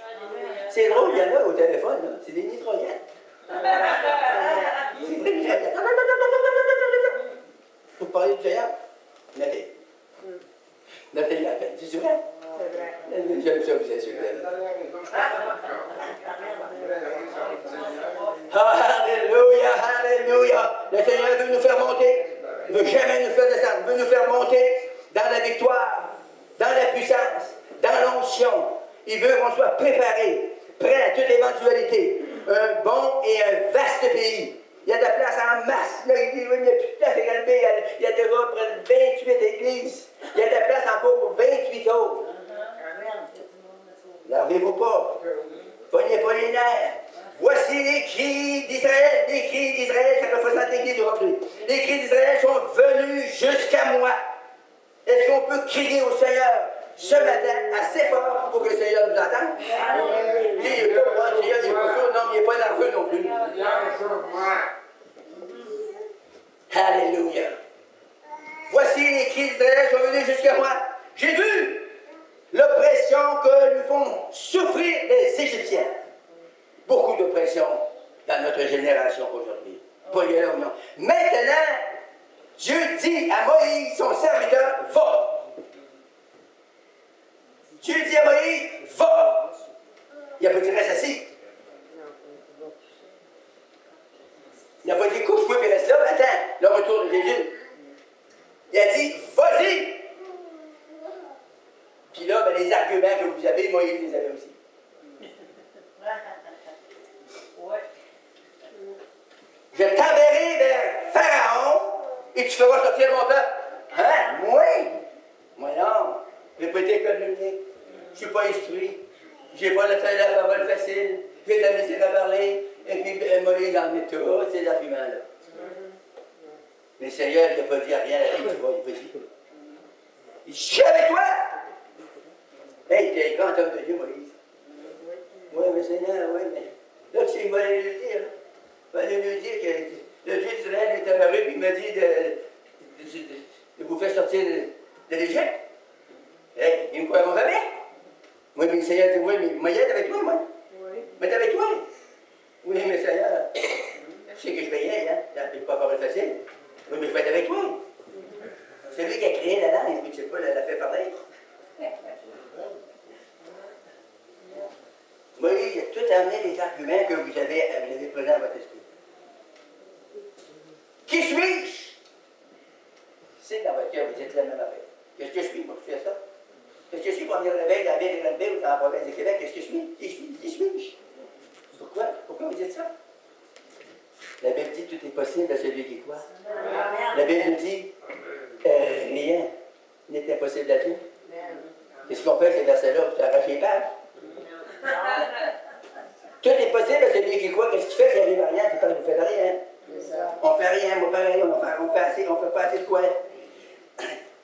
C'est drôle, il y en a au téléphone, là. C'est des mitraillettes. C'est des mitraillettes. Pour parler du Seigneur, notez. Notez la peine. C'est vrai? C'est vrai. J'aime ça vous insulter. Alléluia, alléluia. Le Seigneur veut nous faire monter. Il ne veut jamais nous faire descendre. Il veut nous faire monter dans la victoire, dans la puissance, dans l'onction. Il veut qu'on soit préparé, prêt à toute éventualité. Un bon et un vaste pays. Il y a de la place en masse. Là, il dit, oui, mais il n'y a plus de place à Granby. Il y a déjà près de 28 églises. Il y a de la place encore pour 28 autres. N'arrivez-vous pas. Pognez pas les nerfs. Voici les cris d'Israël. Les cris d'Israël, ça représente l'Église aujourd'hui. Les cris d'Israël sont venus jusqu'à moi. Est-ce qu'on peut crier au Seigneur ce matin assez fort pour que le Seigneur nous entende? Il n'est pas bon, le Seigneur n'est pas chaud, non, il n'est pas nerveux non plus. Alléluia. Voici les cris d'Israël sont venus jusqu'à moi. J'ai vu l'oppression que nous font souffrir les Égyptiens. Beaucoup d'oppression dans notre génération aujourd'hui. Pas y aller ou non. Maintenant, Dieu dit à Moïse, son serviteur, va. Dieu dit à Moïse, va. Il n'a pas dit reste assis. Il n'a pas dit couche-toi et reste là. Attends, le retour de Jésus. Il a dit, vas-y. Puis là, ben, les arguments que vous avez, Moïse les avait aussi. Je t'enverrai vers Pharaon et tu feras sortir mon peuple. Hein? Moi? Moi non. Je n'ai pas été économique. Je ne suis pas instruit. Je n'ai pas la parole facile. J'ai de la misère à parler. Et puis Moïse en met tous ces arguments-là. Mais le Seigneur n'a pas dit à rien à qui tu vas. Il dit, je suis avec toi. Hey, tu es un grand homme de Dieu, Moïse. Oui, mais Seigneur, oui, mais là, il va aller lui dire. Il va aller lui dire que le Dieu d'Israël est apparu et il m'a dit de vous faire sortir de l'Égypte. Hey, il me croit jamais. Oui, mais le Seigneur dit, oui, mais moi, il est avec toi, moi. Oui. Mais t'es avec toi. Oui, mais Seigneur, tu sais que je vais y aller, hein. Ça ne peut pas parler facile. Oui, mais je vais être avec toi. C'est lui qui a créé la langue, mais tu sais pas, l'a fait parler. Moïse a tout amené les arguments que vous avez posés à votre esprit. Qui suis-je? C'est dans votre cœur, vous dites la même affaire. Qu'est-ce que je suis pour faire ça? Qu'est-ce que je suis pour venir réveiller dans la ville de Granby ou dans la province de Québec? Qu'est-ce que je suis? Qui suis-je? Pourquoi? Pourquoi vous dites ça? La Bible dit tout est possible à celui qui croit. La Bible dit rien n'est impossible à Dieu. Qu'est-ce qu'on fait, ces versets-là? Vous arrachez les pages. Tout est possible à celui qui croit. Qu'est-ce qu'il fait? Il n'arrive à rien, c'est pas que vous faites rien. On fait rien, moi pareil, on fait pas assez de quoi.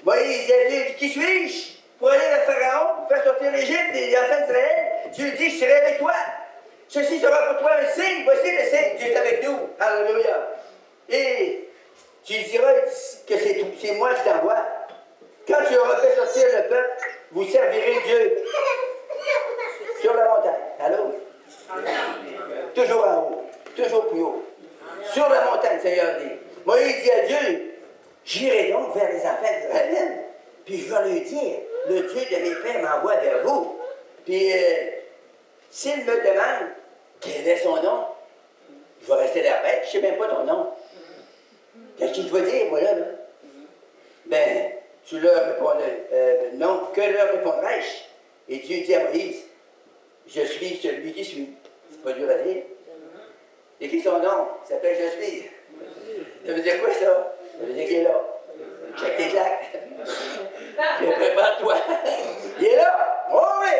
Moïse a dit, qui suis-je? Pour aller vers Pharaon, pour faire sortir l'Égypte et les enfants d'Israël. Dieu dit, je serai avec toi. Ceci sera pour toi un signe. Voici le signe. Dieu est avec nous. Alléluia. Et tu diras que c'est moi qui t'envoie. Quand tu auras fait sortir le peuple, vous servirez Dieu sur la montagne. Allô? Toujours en haut. Toujours plus haut. Sur la montagne, le Seigneur dit. Moïse dit à Dieu, j'irai donc vers les enfants d'Israël, puis je vais leur dire, le Dieu de mes pères m'envoie vers vous. Puis, s'il me demande quel est son nom, je vais rester la bête, je ne sais même pas ton nom. Qu'est-ce que je vais dire, moi, là? Ben, tu leur répondais, non, que leur répondrai-je? Et Dieu dit à Moïse, je suis celui qui suis. C'est pas dur à dire. Et qui son nom? Il s'appelle Je suis. Ça veut dire quoi, ça? Ça veut dire qu'il est là. Check tes claques. Prépare-toi. Il est là. Oh oui!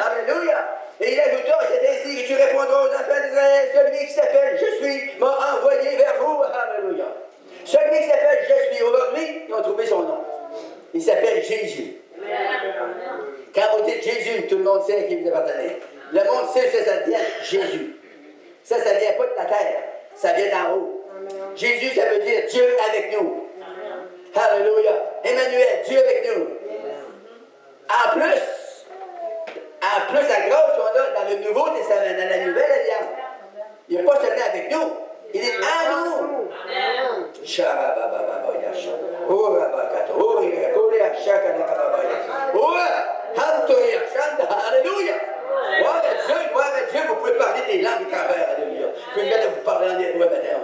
Alléluia! Et il ajouta, c'est ainsi que tu répondras aux enfants d'Israël, celui qui s'appelle Je suis m'a envoyé vers vous. Alléluia! Celui qui s'appelle Je suis, aujourd'hui, ils ont trouvé son nom. Il s'appelle Jésus. Quand vous dites Jésus, tout le monde sait à qui vous appartenez. Le monde sait que ça vient Jésus. Ça ne vient pas de la terre, ça vient d'en haut. Jésus, ça veut dire Dieu avec nous. Alléluia. Emmanuel, Dieu avec nous. En plus, la grâce qu'on a dans le Nouveau Testament, dans la Nouvelle Alliance, il n'est pas seulement avec nous, il est en nous. Alléluia. Gloire à Dieu, vous pouvez parler des langues étrangères. Alléluia. Je peux me mettre à vous parler en hébreu maintenant.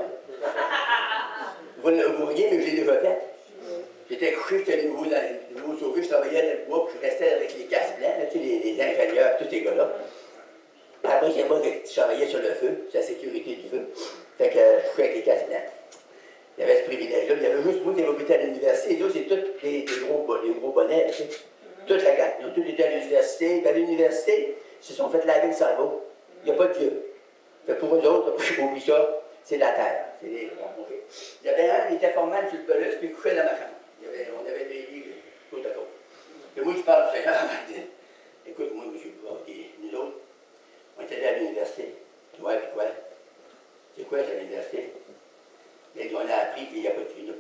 Vous voyez, mais je l'ai déjà fait. J'étais couché, j'étais nouveau sauvé, je travaillais dans le bois, puis je restais avec les casques blancs, là, tu sais, les ingénieurs, tous ces gars-là. Après, c'est moi qui travaillais sur le feu, sur la sécurité du feu. Fait que je couchais avec les casques blancs. Il y avait ce privilège-là. Il y avait juste moi qui avait été à l'université. Les autres, c'est tous des gros bonnets, tu sais. Toute la gang. Ils ont tout était à l'université. Puis à l'université, ils se sont fait laver le cerveau. Il n'y a pas de Dieu. Fait pour eux autres, oublie ça, c'est la terre. C'est les... okay. Il y avait un, il était formel sur le pelus, puis il couchait dans ma chambre. On avait des lits côte à côte. Puis moi, je parle du Seigneur. Écoute, moi, M. OK, nous autres, on était allés à l'université. Ouais, puis quoi? C'est quoi, c'est l'université? Et on a appris qu'il n'y a pas de Dieu.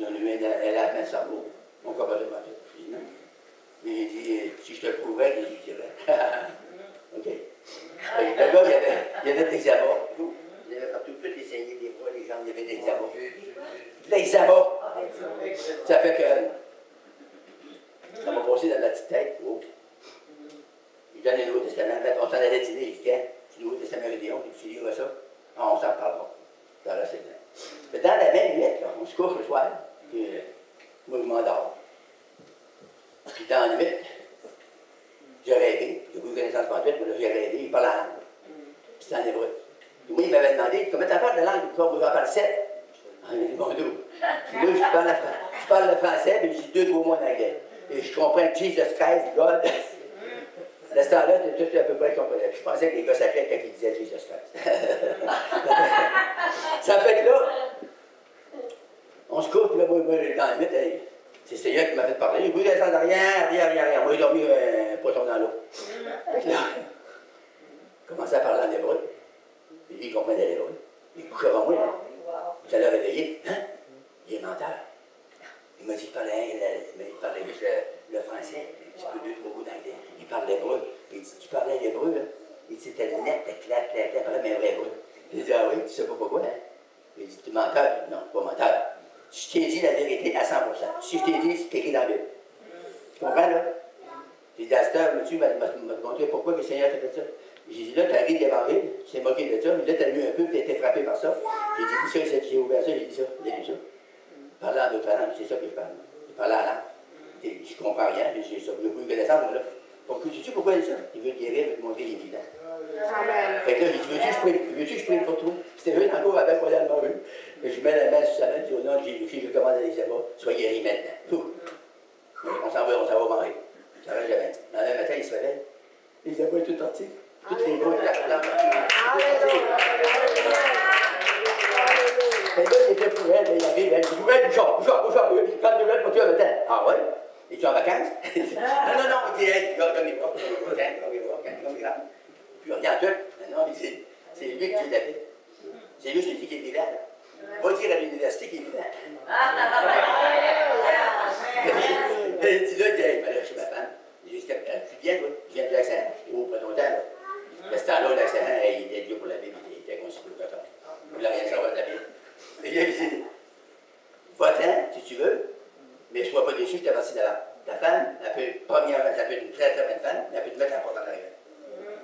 On a eu un lavement de cerveau. On ne comprend pas tout. Non. Mais il dit, si je te le prouvais, je lui dirais. OK. Le gars, il y avait des abats. Il y avait partout, toutes les saignées des bras, les jambes, il y avait des abats. Les abats! Ça fait que ça m'a passé dans la petite tête. Oh. Il donne le Nouveau Testament. On s'en allait dîner, il dit, tiens, le Nouveau Testament Rédéon, tu liras ça? Ah, on s'en reparlera. Dans la semaine. Mais dans la même nuit, on se couche le soir, puis moi je m'endors. Puis dans la nuit, j'ai rêvé. J'ai eu connaissance pantoute, mais là j'ai rêvé, il parle en langue. Puis c'est en hébreu. Puis moi, il m'avait demandé, comment t'en parles de langue? Moi, j'en parle 7. Ah, il dit, bon, d'où? Puis moi, je parle le français, puis je dis 2-3 mots en anglais. Et je comprends Jesus Christ, God. À ce temps-là, c'était tout à peu près compris. Je pensais que les gars s'appelaient quand ils disaient Jesus Christ. Ça fait que là, on se couche, puis là, moi, dans la nuit, c'est le Seigneur qui m'a fait parler. Il voulait descendre rien. Moi, j'ai dormi un poisson dans l'eau. Fait que là, il commençait à parler en hébreu. Puis lui, il comprenait l'hébreu. Il couchait avant moi. Il allait réveiller. Hein? Il est menteur. Il m'a dit qu'il parlait juste le français, un petit peu 2-3 mots d'anglais. Il parle l'hébreu. Il dit, tu parlais l'hébreu, là? Il dit, c'était net, clac, parlait même l'hébreu. Il dit, ah oui, tu sais pas pourquoi, hein? Il dit, tu es menteur? Non, pas menteur. Je t'ai dit la vérité à 100%. Si je t'ai dit, c'est écrit dans la Bible. Tu comprends, là? J'ai dit, à cette heure, monsieur m'a montré pourquoi le Seigneur t'a fait ça. J'ai dit, là, tu as ri de l'Évangile, tu t'es moqué de ça, mais là, tu as lu un peu, tu as été frappé par ça. J'ai dit, ça, j'ai ouvert ça, j'ai dit ça, j'ai lu ça. Parler en d'autres langues, c'est ça que je parle. Je parle en langue. Je ne comprends rien, mais j'ai ça. Je veux connaissance, moi, là. Pourquoi, sais-tu pourquoi il dit ça? Il veut te guérir, il veut te montrer l'évidence. Fait que là, j'ai dit, veux-tu que je prie pour toi? C'était juste encore avec moi dans le rue. Je mets la main sur sa main, je dis, au nom de Jésus-Christ, je commande à les abats, sois guéri maintenant. Tout. On s'en va manger. Ça va jamais. Le lendemain matin, il se réveille. Les abats sont tout entiers. Toutes les gouttes, mais là, il était pour elle, il arrive, elle dit, bouchard, prends de nouvelles pour toi maintenant. Ah ouais? Es-tu en vacances? Non, il dit, hey, comme il va, puis regarde tout. Non, c'est lui qui est la vie. C'est lui qui est vivant. Va dire à l'université qu'il est vivant. Il dit là, hey, ben là, je suis ma femme. Tu viens, toi? Je viens de l'accent. Oh, pas longtemps, là. À ce temps-là, l'accent, il était Dieu pour la Bible, il était conçu pour le coton. Il ne voulait rien savoir de la Bible. Et là, il dit, va-t'en, si tu veux, mais ne sois pas déçu, je t'ai parti d'avant. Ta femme, ça peut être une très très bonne femme, mais elle peut te mettre à la porte en arrière.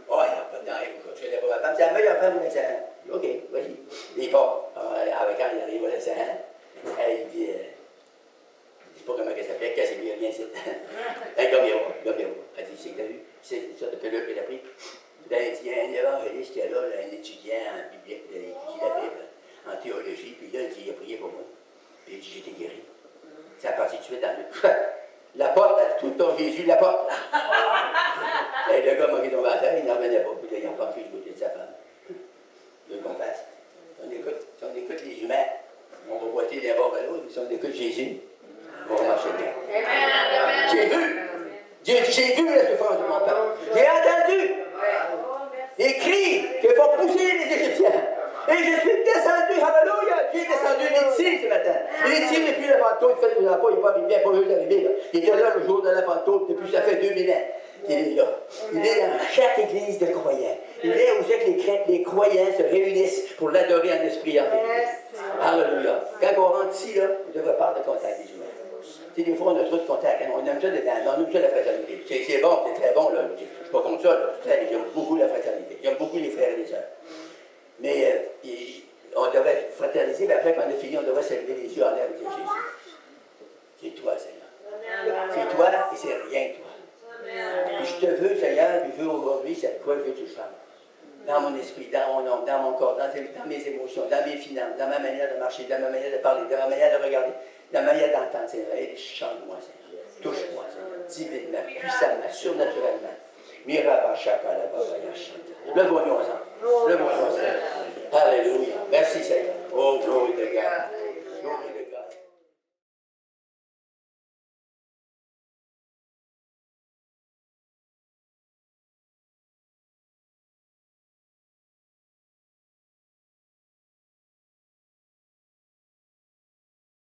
Oh, il n'y a pas de temps, je connais pas ma femme, c'est la meilleure femme au Lac-Saint-Anne. OK, vas-y. Il part, avec elle, il arrive au Lac-Saint-Anne. Il dit, je ne sais pas comment elle s'appelait, Casimir, viens ici. Elle gomme. Elle dit, c'est que t'as vu, c'est ça, depuis là qu'elle a pris. Là, il dit, il y a un évangéliste qui est là, un étudiant en biblique, il étudie la Bible, en théologie, puis là, il dit, il a prié pour moi. Puis il dit, j'ai été guéri. C'est à partir de suite dans le... La porte, tout le temps Jésus, la porte. Et le gars m'a tombé à terre, il n'en revenait pas. Puis là, il a repensé du côté de sa femme. Il veut qu'on fasse. Si on écoute les humains, on va boiter d'un bord à l'autre, mais si on écoute Jésus, on va marcher bien. J'ai vu. Dieu dit, j'ai vu la souffrance de mon père. J'ai entendu les cris que font pousser les Égyptiens. Et je suis descendu, hallelujah, j'ai descendu ici ce matin. Il est ici depuis la Pentecôte, il fait pas, il n'est pas juste arrivé. Là. Il était là le jour de la Pentecôte, depuis ça fait 2000 ans qu'il est là. Il est dans chaque église de croyants. Il est où c'est que les croyants se réunissent pour l'adorer en esprit et en vérité. Alléluia. Quand on rentre ici, là, on devrait parler de contact des humains. Tu sais, des fois, on a trop de contact. On aime ça la fraternité. C'est bon, c'est très bon. Là. Je ne suis pas contre ça. J'aime beaucoup la fraternité. J'aime beaucoup les frères et les sœurs. Mais on devrait fraterniser, mais après, quand on a fini, on devrait se lever les yeux en l'air et dire Jésus. C'est toi, Seigneur. C'est toi et c'est rien que toi. Puis je te veux, Seigneur, puis je veux aujourd'hui, c'est quoi je veux que tu changes. Dans mon esprit, dans mon âme, dans mon corps, dans mes émotions, dans mes finances, dans ma manière de marcher, dans ma manière de parler, dans ma manière de regarder, dans ma manière d'entendre, Seigneur. Et change-moi, Seigneur. Touche-moi, Seigneur, divinement, puissamment, surnaturellement. Le voyons ensemble. Le voyons ensemble. Alléluia. Merci, Seigneur. Oh, gloire.